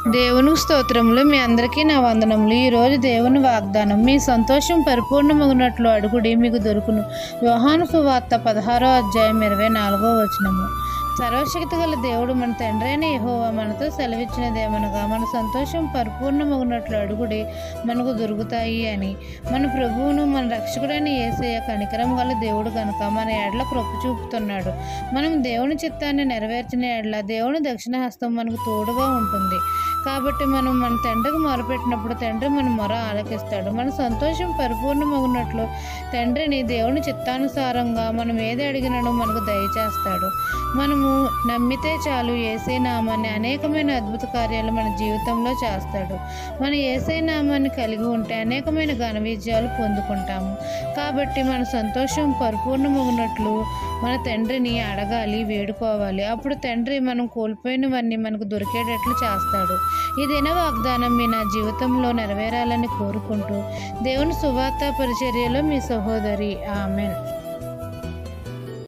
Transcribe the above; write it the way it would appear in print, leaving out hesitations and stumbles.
దేవునికి స్తోత్రములు. మీ అందరికీ నా వందనములు. ఈరోజు దేవుని వాగ్దానం, మీ సంతోషం పరిపూర్ణమగునట్లు అడుగుడి మీకు దొరుకును. యోహాను సువార్త 16వ అధ్యాయం 24వ వచనము. సర్వశక్తి గల దేవుడు మన తండ్రి అయిన యెహోవా మనతో సెలవిచ్చినదేమనగా, మన సంతోషం పరిపూర్ణమగునట్లు అడుగుడి మనకు దొరుకుతాయి అని. మన ప్రభువును మన రక్షకుడైన యేసయ్య కనికరం గల దేవుడు కనుక మన ఎడల కృప చూపుతున్నాడు. మనం దేవుని చిత్తాన్ని నెరవేర్చిన ఎడల దేవుని దక్షిణ హస్తం మనకు తోడుగా ఉంటుంది. కాబట్టి మనం మన తండ్రికి మొరపెట్టినప్పుడు తండ్రి మన మొర ఆలకిస్తాడు. మన సంతోషం పరిపూర్ణమగునట్లు తండ్రిని దేవుని చిత్తానుసారంగా మనం ఏది అడిగినను మనకు దయచేస్తాడు. మనము నమ్మితే చాలు, యేసయ్య నామాన్ని అనేకమైన అద్భుత కార్యాలు మన జీవితంలో చేస్తాడు. మన యేసయ్య నామాన్ని కలిగి ఉంటే అనేకమైన ఘన విజయాలు పొందుకుంటాము. కాబట్టి మన సంతోషం పరిపూర్ణమగునట్లు మన తండ్రిని అడగాలి, వేడుకోవాలి. అప్పుడు తండ్రి మనం కోల్పోయినవన్నీ మనకు దొరికేటట్లు చేస్తాడు. ఈ దిన వాగ్దానం మీ నా జీవితంలో నెరవేరాలని కోరుకుంటూ దేవుని సువార్త పరిచర్యలో మీ సహోదరి. ఆమెన్.